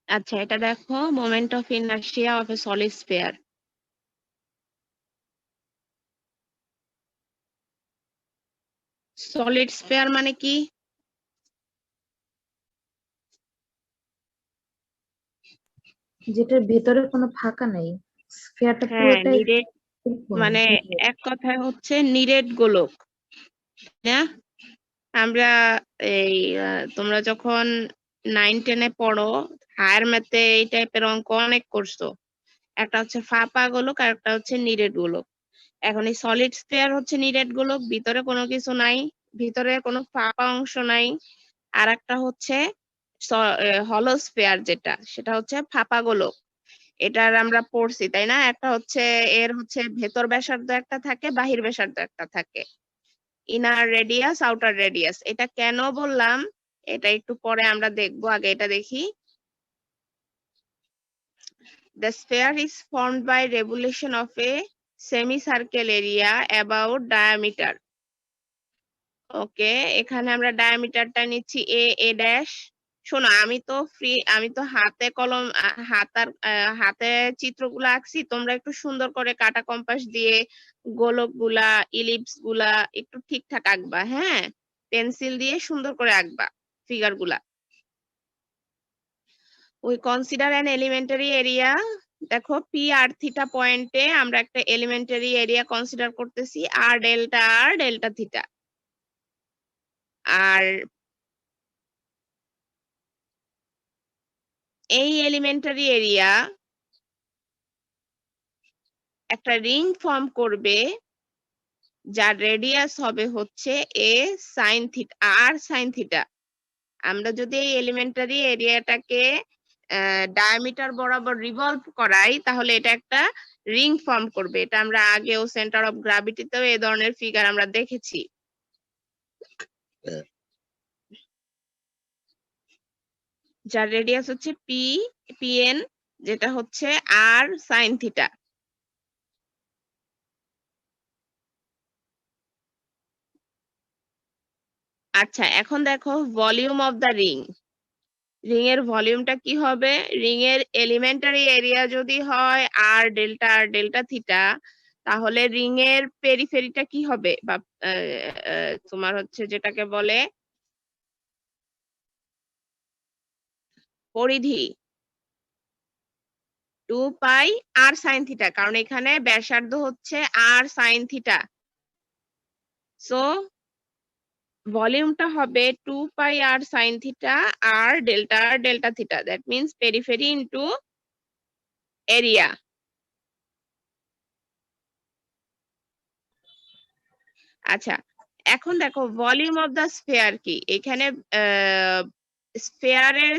আচ্ছা, এটা দেখো moment of inertia of a solid sphere. Solid sphere মানে কি? যেটার ভেতরে কোনো ফাঁকা নেই, স্ফিয়ারটা হ্যাঁ, পুরোটাই নিরেট, মানে এক কথায় হচ্ছে নিরেট গোলক না? আমরা এই তোমরা যখন 9-10-এ পড়ো, হায়ার ম্যাথে এই টাইপের অঙ্ক অনেক করছো। একটা হচ্ছে ফাঁপা গোলক আর একটা হচ্ছে নিরেট গোলক। এখন এই সলিড স্ফিয়ার হচ্ছে নিরেট গোলক, ভিতরে কোনো কিছু নাই, ভিতরে কোনো ফাঁপা অংশ নাই। আর একটা হচ্ছে হলো স্ফিয়ার, যেটা সেটা হচ্ছে ফাঁপা গোলক। এটার আমরা পড়ছি তাই না? একটা হচ্ছে এর হচ্ছে ভেতর ব্যাসার্ধ একটা থাকে, বাহির ব্যাসার্ধ একটা থাকে, ইনার রেডিয়াস আউটার রেডিয়াস। এটা কেন বললাম এটা একটু পরে আমরা দেখবো, আগে এটা দেখি। The sphere is formed by revolution of a semicircle area about diameter. ওকে, এখানে আমরা ডায়ামিটারটা নিচ্ছি এ ড্যাশ। শোনো, আমি তো হাতে কলম হাতে চিত্রগুলো আঁকছি, তোমরা একটু সুন্দর করে কাটা কম্পাস দিয়ে গোলক গুলা, ইলিপস গুলা একটু ঠিকঠাক আঁকবা, হ্যাঁ? পেন্সিল দিয়ে সুন্দর করে আঁকবা ফিগার গুলা। We consider an elementary area. দেখো পি আর থিটা পয়েন্টে আমরা একটা এলিমেন্টারি এরিয়া কনসিডার করতেছি, আর ডেল্টা থিটা। আর এই এলিমেন্টারি এরিয়া একটা রিং ফর্ম করবে, যার রেডিয়াস হবে হচ্ছে a sine theta, r sine theta. আমরা যদি এই এলিমেন্টারি এরিয়াটাকে ডায়ামিটার বরাবর রিভলভ করাই, তাহলে এটা একটা রিং ফর্ম করবে। এটা আমরা আগেও সেন্টার অফ গ্র্যাভিটিতেও এই ধরনের ফিগার আমরা দেখেছি। যার রেডিয়াস হচ্ছে পিএন, যেটা হচ্ছে আর সাইন থিটা। আচ্ছা, এখন দেখো volume of the ring. Ring এর ভলিউমটা কি হবে? রিং এর এলিমেন্টারি এরিয়া যদি হয় আর ডেল্টা থিটা, তাহলে রিং এর পেরিফেরিটা কি হবে? বা তোমার হচ্ছে যেটাকে বলে পরিধি, 2 পাই আর সাইন থিটা, কারণ এখানে ব্যাসার্ধ হচ্ছে আর সাইন থিটা। সো ভলিউমটা হবে 2 pi r sine theta r delta theta. That means periphery into area. আচ্ছা, এখন দেখো ভলিউম অফ দা স্ফিয়ার কি? এখানে স্ফিয়ারের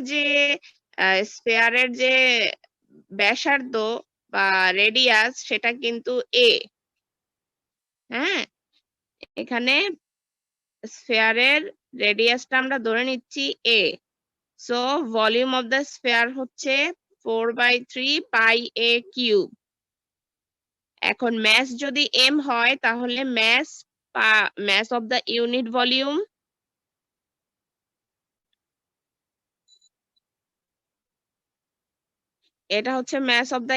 যে ব্যাসার্ধ বা রেডিয়াস, সেটা কিন্তু এ। হ্যাঁ, এখানে স্ফিয়ারের রেডিয়াসটা আমরা ধরে নিচ্ছি a. So volume of the sphere হচ্ছে 4/3 পাই এ কিউব। এখন ম্যাস যদি এম হয়, তাহলে mass of the unit volume, এটা হচ্ছে mass of the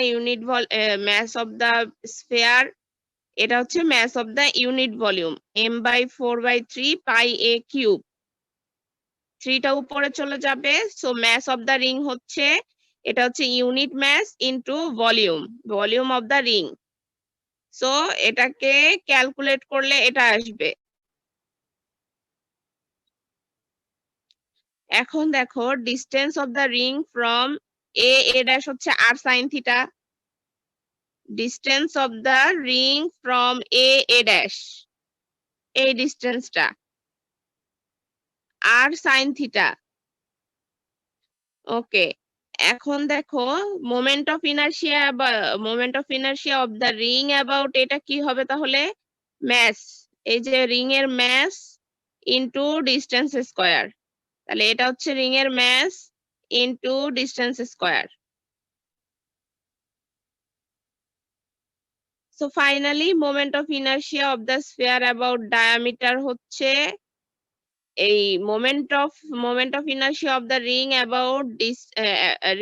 mass of the sphere, এটা হচ্ছে mass of the unit volume, m/4/3 pi a cube. 3টা উপরে চলে যাবে, so mass of the ring হচ্ছে, এটা হচ্ছে unit mass into volume of the ring. So এটাকে ক্যালকুলেট করলে এটা আসবে। এখন দেখো distance of the ring from a dash হচ্ছে r sine theta, distance of the ring from a dash, এই ডিস্টেন্সটা আর সাইন থিটা। ওকে, এখন দেখো moment of inertia of the ring about, এটা কি হবে তাহলে? ম্যাস, এই যে রিং এর ম্যাস ইনটু ডিস্টেন্স স্কয়ার। তাহলে এটা হচ্ছে রিং এর mass into distance square. So finally moment of inertia of the sphere about diameter হচ্ছে এই moment of inertia of the ring about this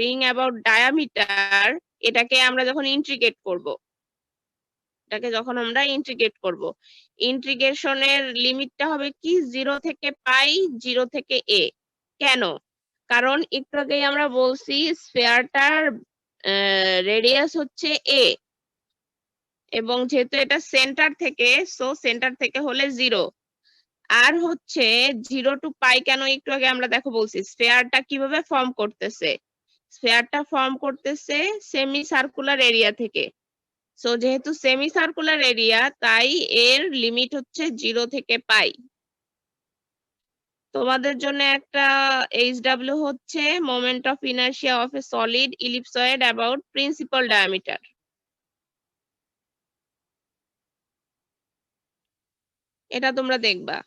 ring about diameter, এটাকে আমরা যখন ইন্টিগ্রেট করব, ইন্টিগ্রেশনের লিমিটটা হবে কি 0 থেকে পাই 0 থেকে a। কেন? কারণ একটু আগেই আমরা বলছি স্ফেয়ারটার রেডিয়াস হচ্ছে a, এবং যেহেতু এটা সেন্টার থেকে, সো সেন্টার থেকে হলে 0। আর হচ্ছে 0 টু পাই কেন একটু আগে আমরা দেখো বলছি স্ফেয়ারটা কিভাবে ফর্ম করতেছে, স্ফেয়ারটা ফর্ম করতেছে সেমি সার্কুলার এরিয়া থেকে। সো যেহেতু সেমি সার্কুলার এরিয়া, তাই এর লিমিট হচ্ছে 0 থেকে পাই। তোমাদের জন্য একটা HW হচ্ছে moment of inertia of a solid ellipsoid about principal diameter. এটা তোমরা দেখবা।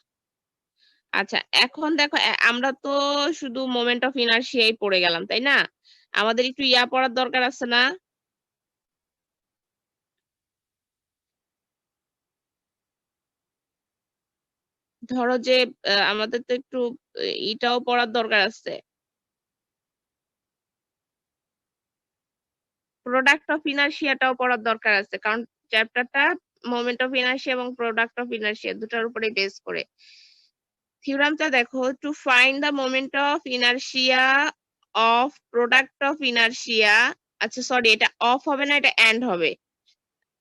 আচ্ছা, এখন দেখো আমরা তো শুধু মোমেন্ট অফ ইনার্শিয়াই পড়ে গেলাম, তাই না? আমাদের একটু পড়ার দরকার আছে না? ধরো যে আমাদের তো একটু এটাও পড়ার দরকার আছে, প্রোডাক্ট অফ ইনার্শিয়াটাও পড়ার দরকার আছে, কারণ চ্যাপ্টারটা মোমেন্ট অফ ইনার্শিয়া এবং প্রোডাক্ট অফ ইনার্শিয়া দুটার উপরে বেস করে। থিওরামটা দেখো, to find the moment of inertia of product of inertia, আচ্ছা সরি এটা অফ হবে না, এটা এন্ড হবে।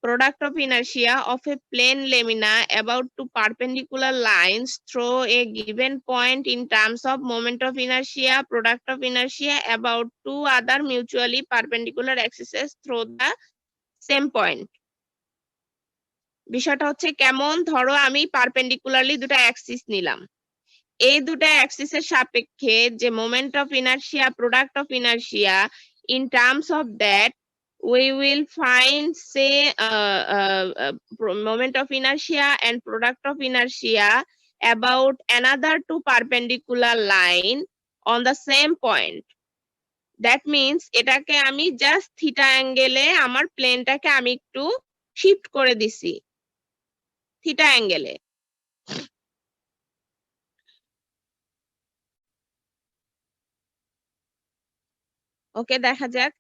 Product of inertia of a plane lamina about two perpendicular lines through a given point in terms of moment of inertia, product of inertia about two other mutually perpendicular axes through the same point. বিষয়টা হচ্ছে কেমন, ধরো আমি perpendicularly দুটো Axis নিলাম, এই দুটো অ্যাক্সিসের সাপেক্ষে যে moment of inertia, product of inertia, in terms of that we will find say moment of inertia and product of inertia about another two perpendicular line on the same point. That means এটাকে আমি just theta অ্যাঙ্গেলে আমার প্লেনটাকে আমি একটু shift করে দিছি theta অ্যাঙ্গেলে। ওকে, দেখা যাক।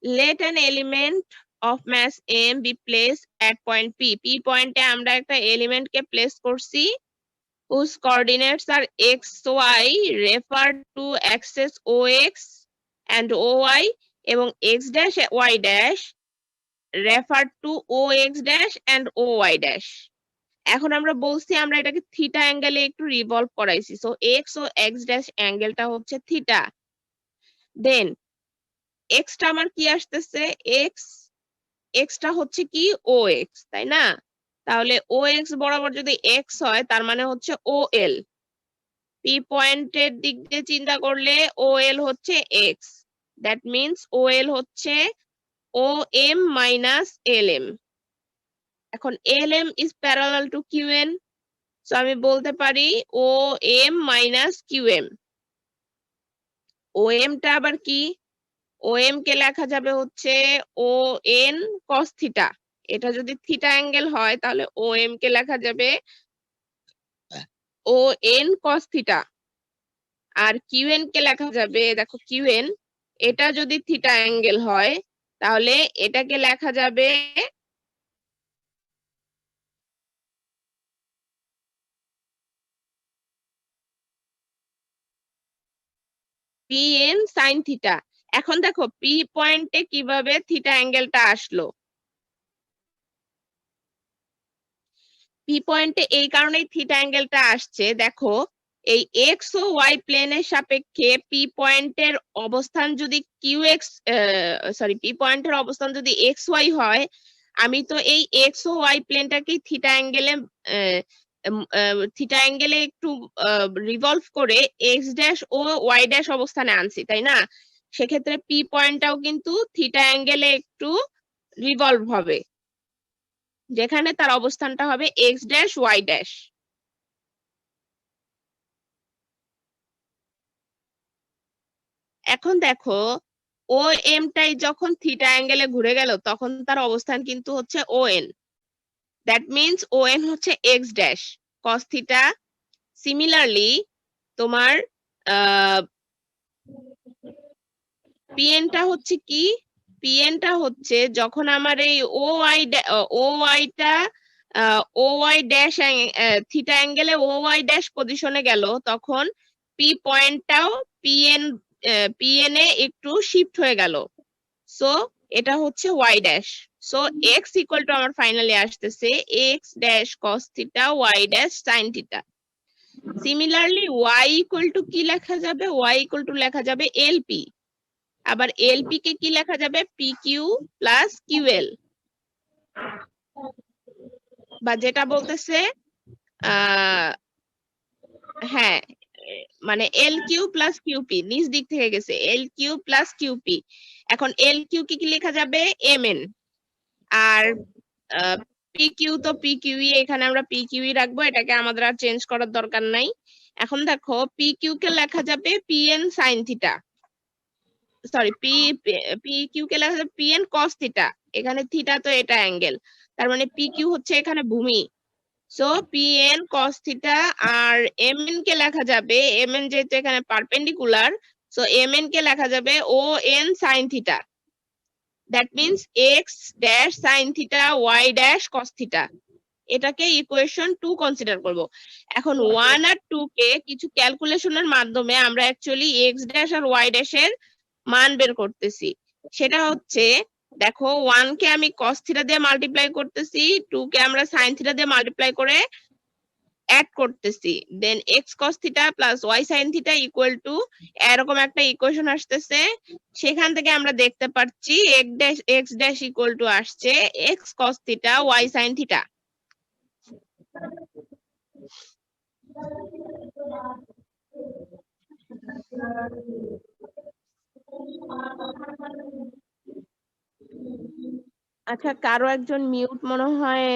Let an element of mass m be placed at point p. P পয়েন্টে আমরা একটা এলিমেন্টকে প্লেস করছি whose coordinates are x, y referred to axis ox and oy, এবং x dash y dash referred to ox dash and oy dash. এখন আমরা বলছি আমরা এটাকে থিটা অ্যাঙ্গেলে একটু রিভলভ করাইছি, সো x ও x dash অ্যাঙ্গেলটা হচ্ছে থিটা। দেন এক্সটা আমার কি আসতেছে, এক্সটা হচ্ছে কি OX, তাই না? তাহলে OX বরাবর যদি x হয় তার মানে হচ্ছে OL। পি পয়েন্টের দিক দিয়ে চিন্তা করলে OL হচ্ছে x, দ্যাট মিন্স OL হচ্ছে OM মাইনাস LM। এখন LM is parallel to QN, so আমি বলতে পারি OM মাইনাস QM। OM টা আবার কি, OM কে লেখা যাবে হচ্ছে ON cos থিটা। এটা যদি থিটা অ্যাঙ্গেল হয় তাহলে OM কে লেখা যাবে ON cos থিটা। আর QN কে লেখা যাবে, দেখো QN এটা যদি থিটা অ্যাঙ্গেল হয় তাহলে এটাকে লেখা যাবে PN sin থিটা। এখন দেখো পি পয়েন্টে কিভাবে থিটা অ্যাঙ্গেলটা আসলো, পি পয়েন্টে এই কারণেই থিটা অ্যাঙ্গেলটা আসছে। দেখো এই এক্স ও ওয়াই প্লেনের সাপেক্ষে পি পয়েন্টের অবস্থান যদি পি পয়েন্টের অবস্থান যদি এক্স ওয়াই হয়, আমি তো এই এক্স ও ওয়াই প্লেনটাকে থিটা অ্যাঙ্গেলে একটু রিভলভ করে এক্স ড্যাশ ও ওয়াই ড্যাশ অবস্থানে আনছি, তাই না? সেক্ষেত্রে পি পয়েন্টটাও কিন্তু থিটা অ্যাঙ্গেলে একটু রিভলভ হবে, যেখানে তার অবস্থানটা হবে এক্স ড্যাশ ওয়াই ড্যাশ। এখন দেখো ও এম টাই যখন থিটা অ্যাঙ্গেলে ঘুরে গেল তখন তার অবস্থান কিন্তু হচ্ছে ON, দ্যাট মিন্স ON হচ্ছে x dash cos theta. Similarly তোমার পিএনটা হচ্ছে কি, পিএনটা হচ্ছে যখন আমার এই ওয়াইটা ওয়াই ড্যাশ থিটা অ্যাঙ্গেলে ওয়াই ড্যাশ পজিশনে গেল, তখন পি পয়েন্টটাও পিএন এ একটু শিফট হয়ে গেল। সো এটা হচ্ছে Y dash. So X equal to আমার ফাইনালি আসতেছে X dash cos theta Y dash sine theta. Similarly Y equal to কি লেখা যাবে, ওয়াই ইকুয়াল টু লেখা যাবে এলপি। আবার এলপি কে কি লেখা যাবে, পি কিউ প্লাস কিউএল, বা যেটা বলতেছে হ্যাঁ মানে এল কিউ প্লাস কিউপি, নিচ দিক থেকে গেছে এল কিউ প্লাস কিউপি। এখন এল কিউ কি কি লেখা যাবে, এম এন। আর পি কিউ তো পি কিউই, এখানে আমরা পি কিউই রাখবো, এটাকে আমাদের আর চেঞ্জ করার দরকার নাই। এখন দেখো পি কিউ কে লেখা যাবে PN sine theta, sorry P Q কে লেখা যাবে পিএন কস থিটা। এখানে থিটা তো এটা অ্যাঙ্গেল, তার মানে পি কিউ হচ্ছে এখানে ভূমি। So PN cos theta. আর এমএন কে লেখা যাবে, এমএন যেহেতু এখানে পারপেন্ডিকুলার, সো এমএন কে লেখা যাবে O N sine theta. That means X dash sine theta Y dash cos theta. এটাকে ইকুয়েশন 2 কনসিডার করব। এখন 1 আর 2 কে কিছু ক্যালকুলেশনের মাধ্যমে আমরা অ্যাকচুয়ালি এক্স ড্যাশ আর ওয়াই ড্যাশের মান বের করতেছি। সেটা হচ্ছে দেখো 1 কে আমি cos থিটা দিয়ে মাল্টিপ্লাই করতেছি, 2 কে আমরা sin থিটা দিয়ে মাল্টিপ্লাই করে অ্যাড করতেছি, দেন x cos theta plus y sin theta equal to এরকম একটা ইকুয়েশন আসতেছে। সেখান থেকে আমরা দেখতে পাচ্ছি x ড্যাশ ইকুয়াল টু আসছে x cos theta y sin theta. আচ্ছা, কারো একজন মিউট মনে হয়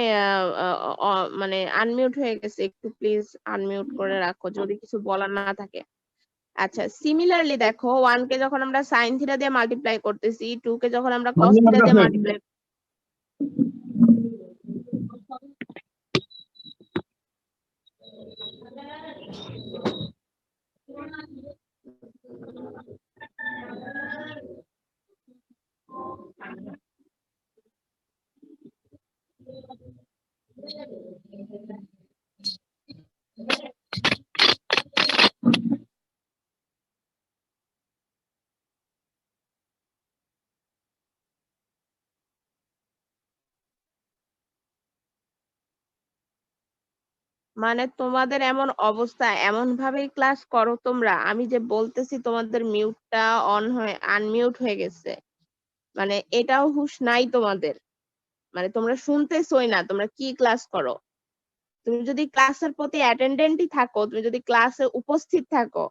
মানে আনমিউট হয়ে গেছে, একটু প্লিজ আনমিউট করে রাখো যদি কিছু বলার না থাকে। আচ্ছা, সিমিলারলি দেখো 1 কে যখন আমরা sin থিটা দিয়ে মাল্টিপ্লাই করতেছি, 2 কে যখন আমরা cos থিটা দিয়ে মাল্টিপ্লাই, মানে তোমাদের এমন অবস্থা, এমন ভাবেই ক্লাস করো তোমরা, আমি যে বলতেছি তোমাদের মিউটটা অন হয়ে আনমিউট হয়ে গেছে, মানে এটাও হুঁশ নাই তোমাদের, মানে তোমরা শুনতেছই না তোমরা কি ক্লাস করো। তুমি যদি ক্লাসের প্রতি অ্যাটেন্ডেন্টই থাকো, তুমি যদি ক্লাসে উপস্থিত থাকো,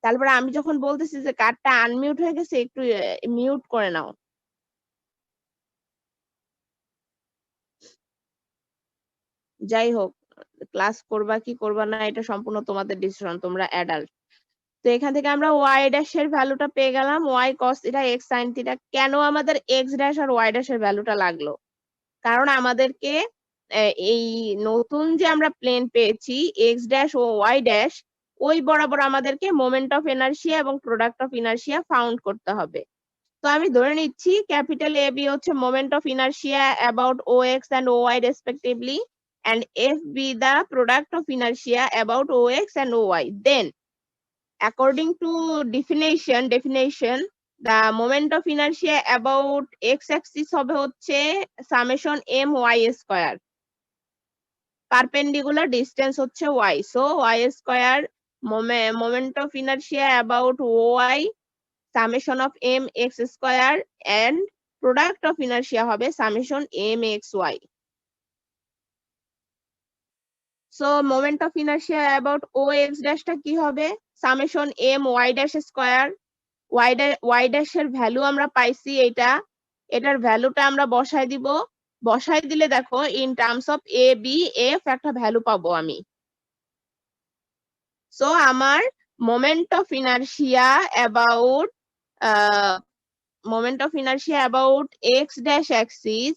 তারপরে আমি যখন বলতেছি যে কার্ডটা আনমিউট হয়ে গেছে, একটু মিউট করে নাও। যাই হোক, ক্লাস করবা কি করবা না এটা সম্পূর্ণ তোমাদের ডিসিশন, তোমরা অ্যাডাল্ট। তো এখান থেকে আমরা ওয়াই ড্যাশ এর ভ্যালুটা পেয়ে গেলাম, Y cos theta X sine theta. কেন আমাদের এক্স ড্যাশ আর ওয়াই ড্যাশ এর ভ্যালুটা লাগলো, কারণ আমাদেরকে এই নতুন যে আমরা প্লেন পেয়েছি এক্স ড্যাশ ও ওয়াই ড্যাশ, ওই বরাবর আমাদেরকে মোমেন্ট অফ ইনারশিয়া এবং প্রোডাক্ট অফ ইনারশিয়া ফাউন্ড করতে হবে। তো আমি ধরে নিচ্ছি ক্যাপিটাল এ বি হচ্ছে moment of inertia about O X and O Y respectively, and FB the product of inertia about OX and OY. Then, according to definition, the moment of inertia about x-axis হবে হচ্ছে summation my square. Perpendicular distance হচ্ছে y. So, y square moment of inertia about OY summation of mx square and product of inertia হবে summation mxy. So moment of inertia about O X ড্যাশটা কি হবে, summation M Y dash square. Y dash এর value আমরা পাইছি এইটা, এটার ভ্যালুটা আমরা বসাই দিব, বসাই দিলে দেখো in terms of A B F একটা ভ্যালু পাবো আমি। সো আমার moment of inertia about X dash axis,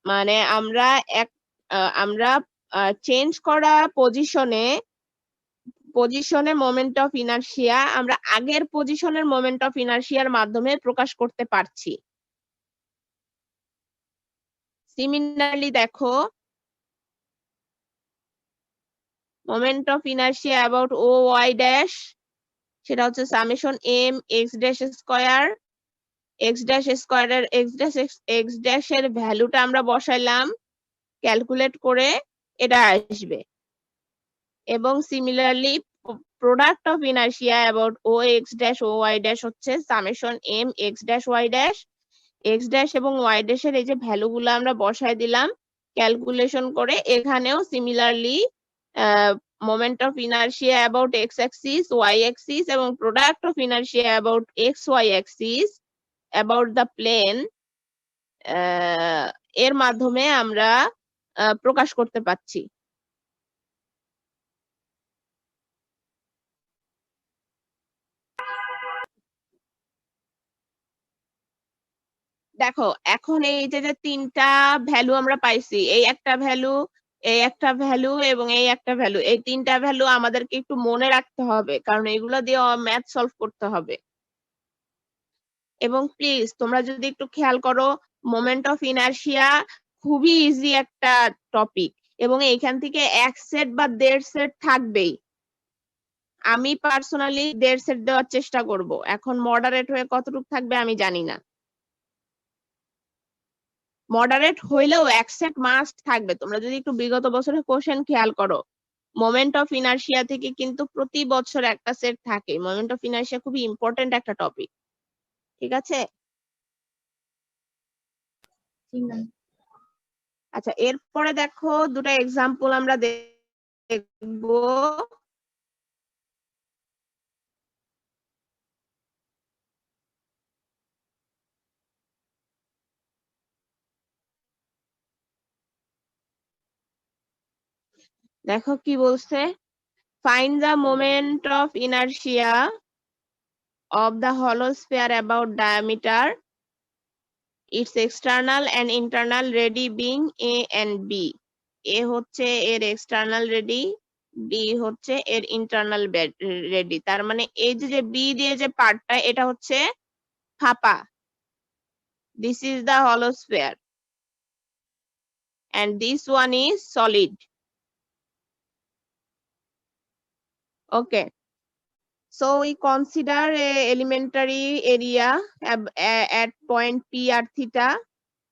মানে আমরা চেঞ্জ করা পজিশনে পজিশনের মোমেন্ট অফ ইনার্শিয়া আমরা আগের পজিশনের মোমেন্ট অফ ইনার্শিয়ার মাধ্যমে প্রকাশ করতে পারছি। সিমিলারলি দেখো moment of inertia about O Y dash, সেটা হচ্ছে summation M X dash square, X dash স্কয়ারের এক্স ড্যাশ এর ভ্যালুটা আমরা বসাইলাম, ক্যালকুলেট করে এটা আসবে। এবং similarly product of inertia about O X dash ও ওয়াই ড্যাশ হচ্ছে summation M X dash Y dash, X dash এবং ওয়াই ড্যাশের এই যে ভ্যালুগুলো আমরা বসাই দিলাম ক্যালকুলেশন করে। এখানেও similarly moment of inertia about X axis, Y axis এবং product of inertia about X Y axis about the plane এর মাধ্যমে আমরা প্রকাশ করতে পারছি। দেখো এখন এই যে তিনটা ভ্যালু আমরা পাইছি, এই একটা ভ্যালু, এই একটা ভ্যালু এবং এই একটা ভ্যালু, এই তিনটা ভ্যালু আমাদেরকে একটু মনে রাখতে হবে কারণ এগুলো দিয়ে ম্যাথ সলভ করতে হবে। এবং প্লিজ তোমরা যদি একটু খেয়াল করো মোমেন্ট অফ ইনার্শিয়া খুবই ইজি একটা টপিক এবং এইখান থেকে এক সেট বা দেড় সেট থাকবেই। আমি পার্সোনালি দেড় সেট দেওয়ার চেষ্টা করব, এখন মডারেট হয়ে কতটুকু থাকবে আমি জানি না। মডারেট হইলেও এক সেট মাস্ট থাকবে। তোমরা যদি একটু বিগত বছরের কোশ্চেন খেয়াল করো মোমেন্ট অফ ইনার্শিয়া থেকে কিন্তু প্রতি বছর একটা সেট থাকে। মোমেন্ট অফ ইনার্শিয়া খুবই ইম্পর্টেন্ট একটা টপিক, ঠিক আছে? আচ্ছা এরপরে দেখো দুটো এক্সাম্পল আমরা দেখবো। দেখো কি বলছে, find the moment of inertia of the hollow sphere about diameter, its external and internal radii being a and b. a হচ্ছে এর এক্সটার্নাল রেডি, বি হচ্ছে এর ইন্টারনাল রেডি। তার মানে এই যে বি দিয়ে যে পার্টটা এটা হচ্ছে ফাঁপা, this is the hollow sphere and this one is solid. Okay, so we consider a elementary area at point P r theta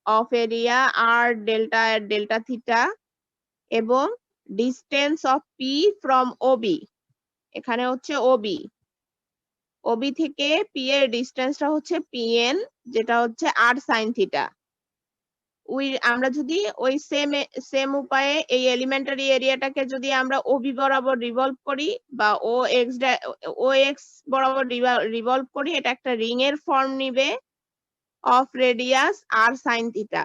of area r delta at delta theta এবং distance of P from OB, এখানে হচ্ছে OB, OB থেকে P এর ডিস্টেন্সটা হচ্ছে PN যেটা হচ্ছে r sin theta। আমরা যদি ওই সেম উপায়ে এই এলিমেন্টারি এরিয়াটাকে যদি আমরা OB বরাবর রিভলভ করি বা OX বরাবর রিভলভ করি, এটা একটা রিং এর ফর্ম নিবে of radius r sin theta।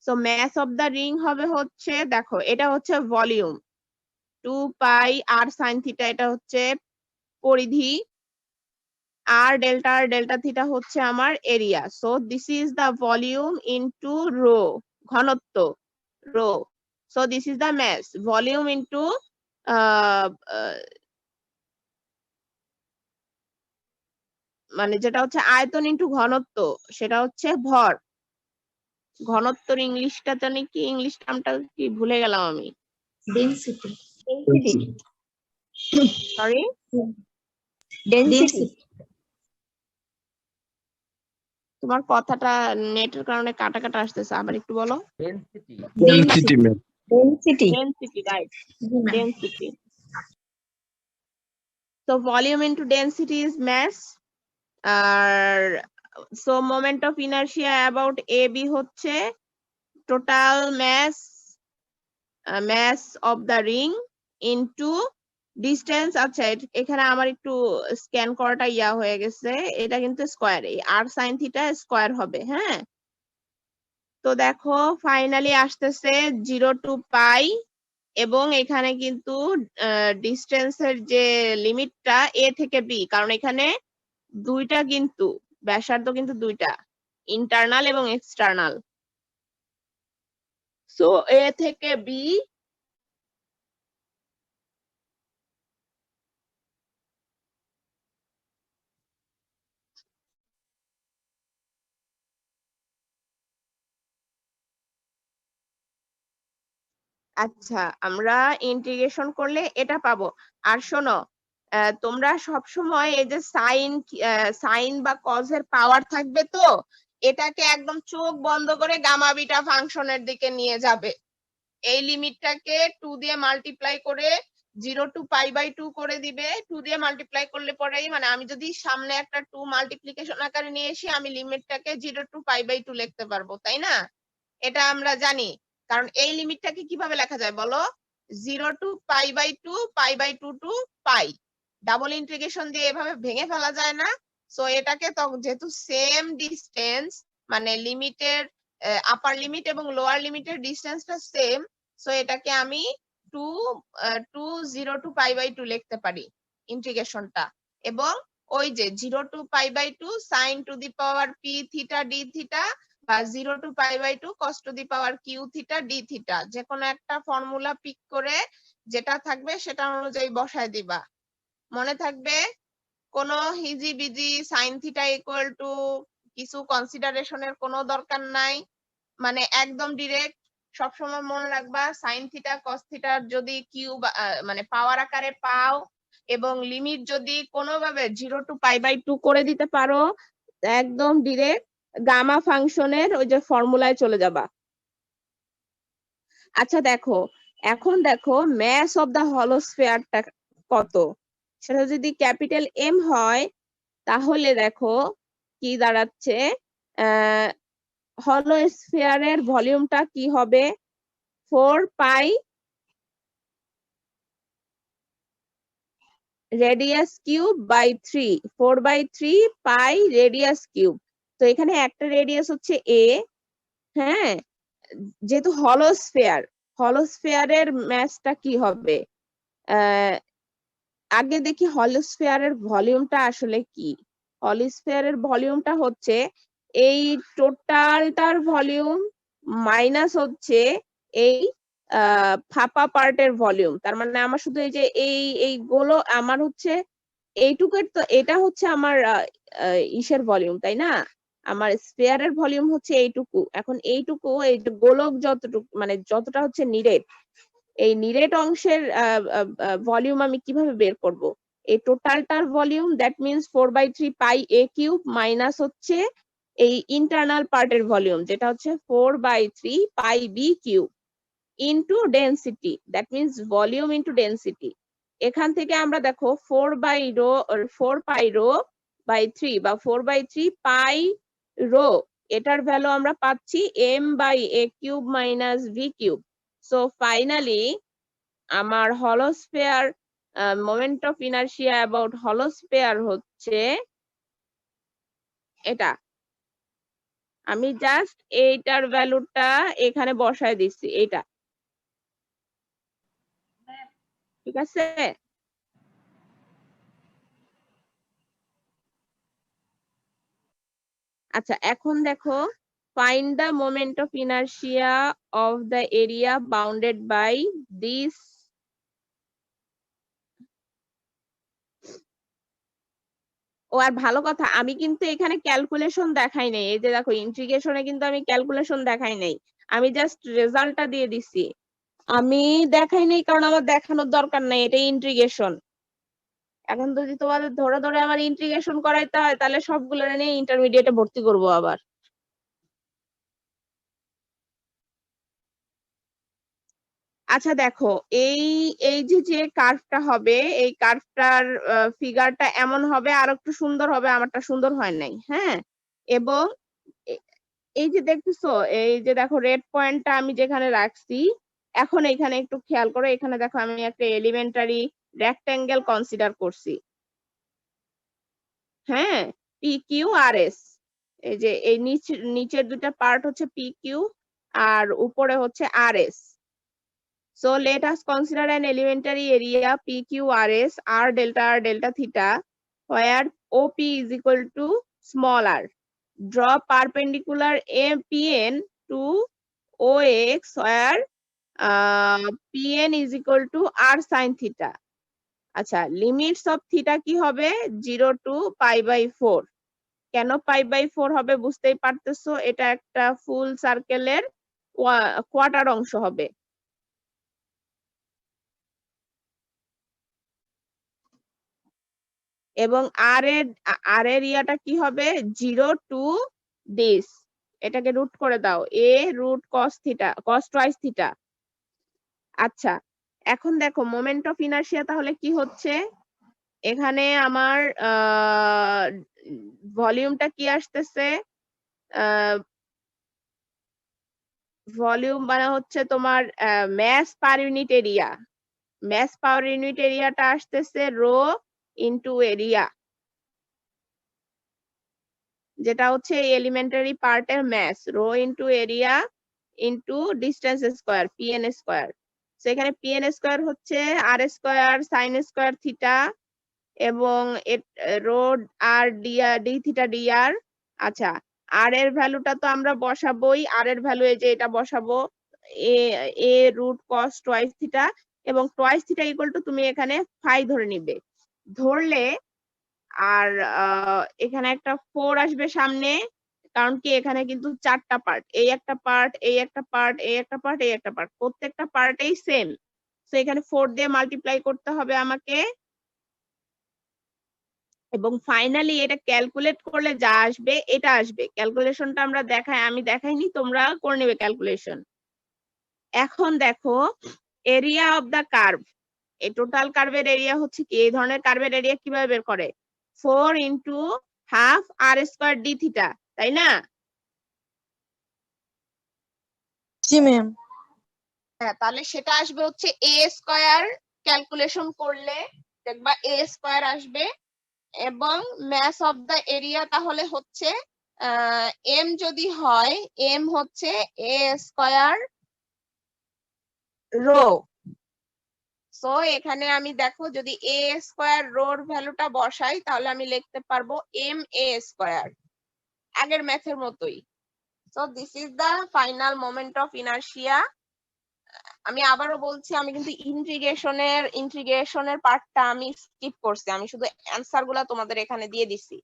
So mass of the ring হবে হচ্ছে, দেখো এটা হচ্ছে volume 2 pi r sin theta, এটা হচ্ছে পরিধি, r delta theta হচ্ছে আমার area. So this is the volume into rho, ঘনত্ব rho. So this is the mass, volume into মানে যেটা হচ্ছে আয়তন ইনটু ঘনত্ব, সেটা হচ্ছে ভর। ঘনত্বর ইংলিশটা জানি কি, ইংলিশ টার্মটা কি ভুলে গেলাম আমি। ডেনসিটি। Sorry, density. তোমার কথাটা নেটের কারণে কাটা কাটা আসতেছে, আবার একটু বলো। Density ma'am. Density. Density, right, density. So volume into density is mass. So moment of inertia about AB হচ্ছে total mass, mass of the ring into distance। আচ্ছা এখানে আমার একটু স্ক্যান করাটা ইয়া হয়ে গেছে, এটা কিন্তু স্কয়ার, এই r sin theta স্কয়ার হবে। হ্যাঁ, তো দেখো ফাইনালি আসতেছে 0 টু পাই এবং এখানে কিন্তু ডিস্টেন্সের যে লিমিটটা এ থেকে বি, কারণ এখানে দুইটা কিন্তু ব্যাসার্ধ কিন্তু দুইটা, ইন্টারনাল এবং এক্সটার্নাল। সো এ থেকে বি আচ্ছা, আমরা ইন্টিগ্রেশন করলে এটা পাবো। আর শোনো, তোমরা সব সময় এই যে সাইন বা কজের পাওয়ার থাকবে তো, এটাকে একদম চোখ বন্ধ করে গামা বিটা ফাংশনের দিকে নিয়ে যাবে। এই লিমিটটাকে 2 দিয়ে মাল্টিপ্লাই করে 0 টু পাই বাই 2 করে দিবে। 2 দিয়ে মাল্টিপ্লাই করলে পরেই, মানে আমি যদি সামনে একটা 2 মাল্টিপ্লিকেশন আকারে নিয়ে এসে আমি লিমিটটাকে 0 টু পাই বাই 2 লিখতে পারবো, তাই না? এটা আমরা জানি, কারণ এই লিমিটটাকে কিভাবে লেখা যায় বলো? 0 to pi by 2, pi by 2 to pi. Double integration দিয়ে এভাবে ভেঙে ফেলা যায় না। সো এটাকে যেহেতু সেম ডিসটেন্স, মানে লিমিটের আপার লিমিট এবং লোয়ার লিমিটের ডিসটেন্সটা সেম, সো এটাকে আমি 0 টু পাই বাই 2 লিখতে পারি ইন্টিগ্রেশনটা। এবং ওই যে 0 to pi by 2 sine to the power P theta D theta বা 0 to pi by 2 cos to the power Q theta D theta, যে কোনো একটা ফর্মুলা পিক করে যেটা থাকবে সেটা অনুযায়ী বসায় দিবা। মনে থাকবে, কোনো হিজিবিজি সাইন থিটা ইকুয়াল টু কিছু কনসিডারেশনের কোনো দরকার নাই, মানে একদম ডিরেক্ট। সবসময় মনে রাখবা সাইন থিটা কস থিটার যদি কিউ মানে পাওয়ার আকারে পাও এবং লিমিট যদি কোনোভাবে 0 টু পাই বাই 2 করে দিতে পারো, একদম ডিরেক্ট গামা ফাংশনের ওই যে ফর্মুলায় চলে যাবা। আচ্ছা দেখো, এখন দেখো ম্যাস অফ দা হলো স্ফিয়ারটা কত, সেটা যদি ক্যাপিটাল এম হয় তাহলে দেখো কি দাঁড়াচ্ছে, হলো স্ফিয়ারের ভলিউমটা কি হবে? 4 pi radius cube by 3, 4/3 pi radius cube. তো এখানে একটা রেডিয়াস হচ্ছে এ, হ্যাঁ, যেহেতু হলো স্ফিয়ারের ম্যাসটা কি হবে? আগে দেখি হলো স্ফিয়ারের ভলিউমটা আসলে কি। হলো স্ফিয়ারের ভলিউমটা হচ্ছে এই টোটালটার ভলিউম মাইনাস হচ্ছে এই ফাঁপা পার্টের ভলিউম। তার মানে আমার শুধু এই যে এইগুলো আমার হচ্ছে এইটুকুর, তো এটা হচ্ছে আমার ইসের ভলিউম, তাই না? আমার স্ফিয়ারের ভলিউম হচ্ছে এইটুকু। এখন এইটুকু এই যে গোলক যতটুকু, মানে যতটা হচ্ছে নিরেট, এই নিরেট অংশের ভলিউম আমি কিভাবে বের করব? এই টোটালটার volume, that means 4/3 pi a cube minus হচ্ছে এই ইন্টারনাল পার্টের ভলিউম, যেটা হচ্ছে 4/3 pi B cube into density, that means volume into density. এখান থেকে আমরা দেখো 4 পাই রো বাই 3 বা 4/3 পাই রো, এটার ভ্যালু আমরা পাচ্ছি M by A cube minus V cube. So finally আমার হলো sphere moment of inertia about হলো স্ফিয়ার হচ্ছে এটা। আমি জাস্ট এইটার ভ্যালুটা এখানে বসায় দিচ্ছি, এটা ঠিক আছে। আচ্ছা এখন দেখো, find the moment of inertia of the area bounded by this ও আর ভালো কথা, আমি কিন্তু এখানে ক্যালকুলেশন দেখাই নাই। এই যে দেখো ইন্টিগ্রেশনে কিন্তু আমি ক্যালকুলেশন দেখাই নাই, আমি জাস্ট রেজাল্টটা দিয়ে দিছি। আমি দেখাই নাই কারণ আমার দেখানোর দরকার নাই, এটা ইন্টিগ্রেশন। এখন যদি তোমাদের ধরে ধরে আমার ইন্টিগ্রেশন করাইতে হয় তাহলে সবগুলো নিয়ে ইন্টারমিডিয়েটে ভর্তি করব আবার। আচ্ছা দেখো, এই এই যে কার্ভটা হবে, এই কার্ভটার ফিগারটা এমন হবে, আর একটু সুন্দর হবে, আমারটা সুন্দর হয় নাই, হ্যাঁ। এবং এই যে দেখতেছো, এই যে দেখো রেড পয়েন্টটা আমি যেখানে রাখছি, এখন এখানে একটু খেয়াল করো, এখানে দেখো আমি একটা এলিমেন্টারি রেক্টেঙ্গেল কনসিডার করছি, হ্যাঁ, পি কিউ আর এস। এই যে এই নিচের দুটা পার্ট হচ্ছে পি কিউ আর উপরে হচ্ছে আর S. So let us consider an elementary area PQRS R delta theta where OP is equal to small r. Draw perpendicular APN to OX where PN is equal to R sin theta. আচ্ছা, limits of theta কি হবে? 0 to pi by 4। কেন pi by 4 হবে বুঝতেই পারতেছো, এটা একটা ফুল সার্কেলের কোয়ার্টার অংশ হবে। এবং আর এর ইয়াটা কি হবে 0 টু দিস, এটাকে রুট করে দাও, a root cos theta cos twice theta. আচ্ছা, এখন দেখো মোমেন্ট অফ ইনার্শিয়া তাহলে কি হচ্ছে, এখানে আমার ভলিউমটা কি আসতেছে, ভলিউম মানে হচ্ছে তোমার mass per unit area, mass per unit এরিয়াটা আসতেছে রো ইনটু এরিয়া, যেটা হচ্ছে এলিমেন্টারি পার্টের mass, rho into area into distance square PN square. সেখানে পিএন স্কয়ার হচ্ছে R square sine square theta এবং rho R D theta DR. আচ্ছা, আর এর ভ্যালুটা তো আমরা বসাবোই, আর এর ভ্যালু এই যে এটা বসাবো, এ এ রুট কস টুয়াইস থিটা, এবং টুয়াইস থিটা ইকুয়াল টু তুমি এখানে ফাই ধরে নিবে, ধরলে আর এখানে একটা 4 আসবে সামনে, কারণ কি এখানে কিন্তু 4টা পার্ট, এই একটা পার্ট, এই একটা পার্ট, এই একটা পার্ট, এই একটা পার্ট, প্রত্যেকটা পার্টেই সেম, তো এখানে 4 দিয়ে মাল্টিপ্লাই করতে হবে আমাকে, এবং ফাইনালি এটা ক্যালকুলেট করলে যা আসবে এটা আসবে। ক্যালকুলেশনটা আমরা আমি দেখাইনি, তোমরা করে নেবে ক্যালকুলেশন। এখন দেখো এরিয়া অফ দা কার্ভ, এই টোটাল কার্ভের এরিয়া হচ্ছে কি, এই ধরনের কার্ভের এরিয়া কিভাবে বের করে, 4 ইন্টু হাফ আর স্কয়ার ডি থিটা, তাই না? জি ম্যাম। হ্যাঁ, তাহলে সেটা আসবে হচ্ছে এ স্কয়ার, ক্যালকুলেশন করলে দেখবা এ স্কয়ার আসবে, এবং ম্যাস অফ দা এরিয়া তাহলে হচ্ছে এম যদি হয়, এম হচ্ছে এ স্কয়ার রো। সো এখানে আমি দেখো যদি এ স্কয়ার রোর ভ্যালুটা বসাই তাহলে আমি লিখতে পারবো এম এ স্কয়ার, আগের ম্যাথের মতোই। So this is the final moment of inertia. আমি আবারও বলছি, আমি কিন্তু ইন্টিগ্রেশনের পার্টটা আমি স্কিপ করছি, আমি শুধু অ্যান্সার গুলা তোমাদের এখানে দিয়ে দিছি,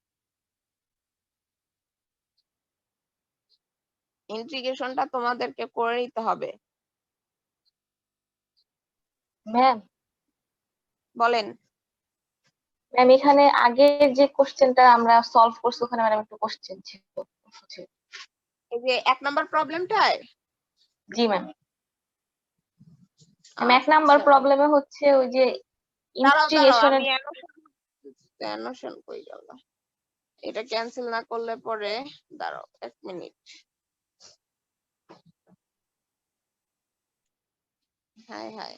ইন্টিগ্রেশনটা তোমাদেরকে করে নিতে হবে। ম্যাম, বলেন। ম্যাম এখানে আগের যে কোশ্চেনটা আমরা সলভ করছি ওখানে ম্যাডাম একটু কোশ্চেন ছিল। এই যে 1 নাম্বার প্রবলেমটায়, জি ম্যাম। ম্যাম 1 নাম্বার প্রবলেমে হচ্ছে ওই যে দাঁড়াও আমি ইন্টিগ্রেশনের অ্যানোশন কই গেল, এটা ক্যান্সেল না করলে পরে, দাঁড়াও 1 মিনিট। হাই হাই,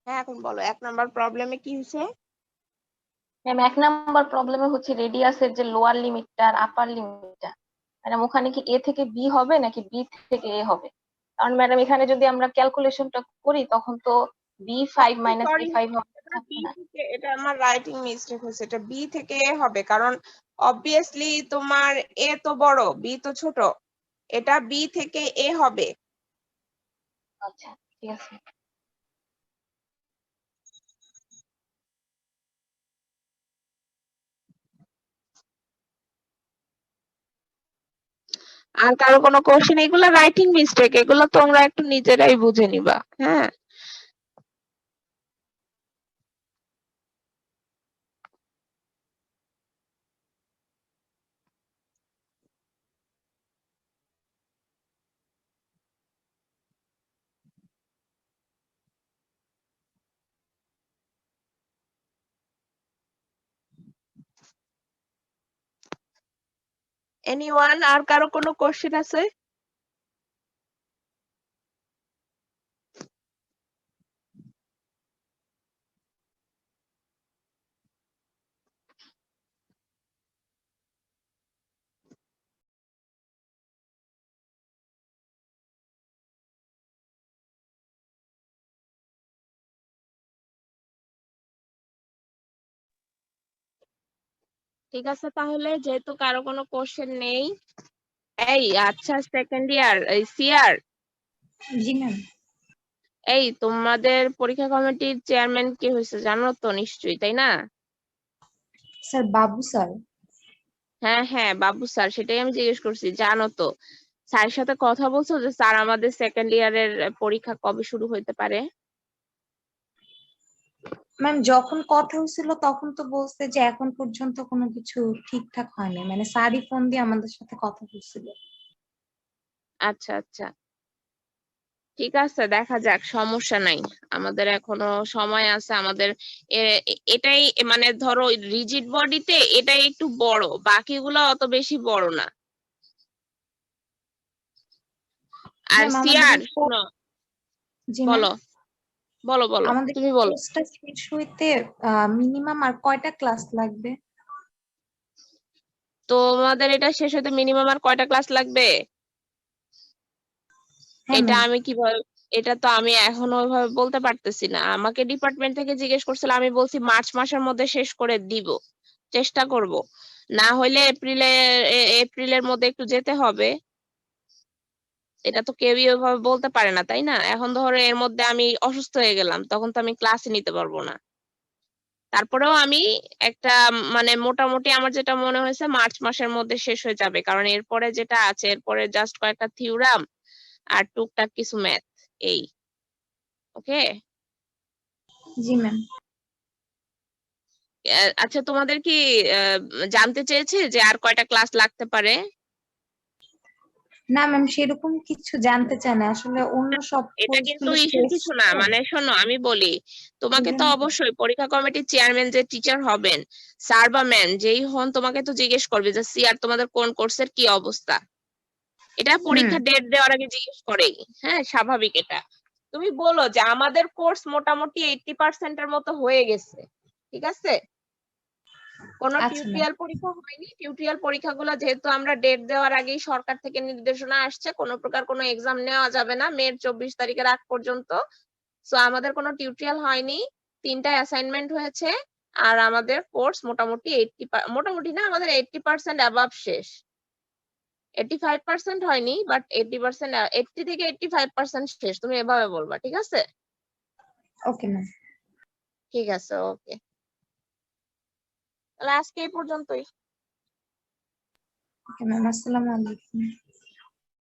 হ্যাঁ এখন বলো 1 নাম্বার প্রবলেমে কি হয়েছে। ম্যাম 1 নাম্বার প্রবলেমে হচ্ছে রেডিয়াসের যে লোয়ার লিমিটটা আর আপার লিমিটটা, ম্যাডাম ওখানে কি এ থেকে বি হবে নাকি বি থেকে এ হবে? কারণ ম্যাডাম এখানে যদি আমরা ক্যালকুলেশনটা করি তখন তো B5 মাইনাস সরি, A5 হবে, এটা থাকবে বি না। থেকে, এটা আমার রাইটিং মিস্টেক হয়েছে, এটা বি থেকে এ হবে, কারণ অবভিয়াসলি তোমার এ তো বড়, বি তো ছোট, এটা বি থেকে এ হবে। আচ্ছা, ঠিক আছে। আর কারো কোনো কোশ্চেন, এগুলো রাইটিং মিস্টেক, এগুলো তোমরা একটু নিজেরাই বুঝে নিবা। হ্যাঁ, এনিওয়ান, আর কারো কোনো কোশ্চেন আছে? ঠিক আছে, তাহলে যেহেতু কারো কোনো কোশ্চেন নেই, এই আচ্ছা সেকেন্ড ইয়ার এই সিআর, জি ম্যাম। এই তোমাদের পরীক্ষা কমিটির চেয়ারম্যান কে হয়েছে জানো তো নিশ্চয়ই, তাই না? স্যার বাবু স্যার। হ্যাঁ হ্যাঁ, বাবু স্যার, সেটাই আমি জিজ্ঞেস করছি, জানো তো স্যারের সাথে কথা বলছো যে স্যার আমাদের সেকেন্ড ইয়ারের পরীক্ষা কবে শুরু হইতে পারে? ম্যাম যখন কথা হয়েছিল তখন তো বলছে যে এখন পর্যন্ত কোনো কিছু ঠিকঠাক হয়নি, মানে স্যারই ফোন দিয়ে আমাদের সাথে কথা বলছিল। আচ্ছা আচ্ছা, ঠিক আছে, দেখা যাক, সমস্যা নাই, আমাদের এখনো সময় আছে। আমাদের এটাই মানে ধরো রিজিড বডিতে এটাই একটু বড়, বাকিগুলো অত বেশি বড় না। আর ম্যাম আমাদের সিআর শোনো, জি ম্যাম, বলো বলো বলো, আমাদের তুমি বলো। কোর্সটা শেষ হইতে মিনিমাম আর কয়টা ক্লাস লাগবে? তোমাদের এটা শেষ হতে মিনিমাম আর কয়টা ক্লাস লাগবে? হ্যাঁ এটা ম্যাম। আমি কিভাবে, এটা তো আমি এখনো ওইভাবে বলতে পারতেছি না। আমাকে ডিপার্টমেন্ট থেকে জিজ্ঞেস করছিল, আমি বলছি মার্চ মাসের মধ্যে শেষ করে দিব, চেষ্টা করব, না হইলে এপ্রিলের মধ্যে একটু যেতে হবে। এটা তো কেউই ওইভাবে বলতে পারে না, তাই না? এখন ধরো এর মধ্যে আমি অসুস্থ হয়ে গেলাম, তখন তো আমি ক্লাসে নিতে পারবো না। তারপরেও আমি একটা মানে মোটামুটি আমার যেটা মনে হয়েছে মার্চ মাসের মধ্যে শেষ হয়ে যাবে, কারণ এরপরে যেটা আছে এরপরে জাস্ট কয়েকটা থিওরাম আর টুকটাক কিছু ম্যাথ, এই। ওকে। জি ম্যাম। আচ্ছা, তোমাদের কি আহ, জানতে চেয়েছে যে আর কয়টা ক্লাস লাগতে পারে? না ম্যাম সেরকম কিছু জানতে চায় না, আসলে অন্য সব এটা কোর্স কিন্তু গুলো ইস্যুর শেষ কিছু না, তো, মানে শোনো আমি বলি, এই তোমাকে তো জন্য। অবশ্যই পরীক্ষা কমিটির চেয়ারম্যান যে টিচার হবেন, স্যার বা ম্যাম যেই হন, তোমাকে তো জিজ্ঞেস করবে যে সিআর তোমাদের কোন কোর্সের কি অবস্থা। এটা হুম। পরীক্ষা ডেট দেওয়ার আগে জিজ্ঞেস করেই, হ্যাঁ স্বাভাবিক এটা। তুমি বলো যে আমাদের কোর্স মোটামুটি 80% এর মতো হয়ে গেছে, ঠিক আছে? কোনো আচ্ছা ম্যাম। টিউটোরিয়াল পরীক্ষা হয়নি, টিউটোরিয়াল পরীক্ষাগুলো যেহেতু আমরা ডেট দেওয়ার আগেই সরকার থেকে নির্দেশনা আসছে কোনো প্রকার কোনো এক্সাম নেওয়া যাবে না মে 24 তারিখের আগ পর্যন্ত। সো আমাদের কোনো টিউটোরিয়াল হয়নি, 3টা অ্যাসাইনমেন্ট হয়েছে। আর আমাদের কোর্স মোটামুটি 80, মোটামুটি না, আমাদের 80% অ্যাবাভ শেষ। 85% হয়নি, বাট 80%, 80 থেকে 85% শেষ, তুমি এভাবে বলবা, ঠিক আছে? Okay ma'am. ঠিক আছে, ওকে, তাহলে আজকে এই পর্যন্তই। ওকে ম্যাম, আসসালামু আলাইকুম।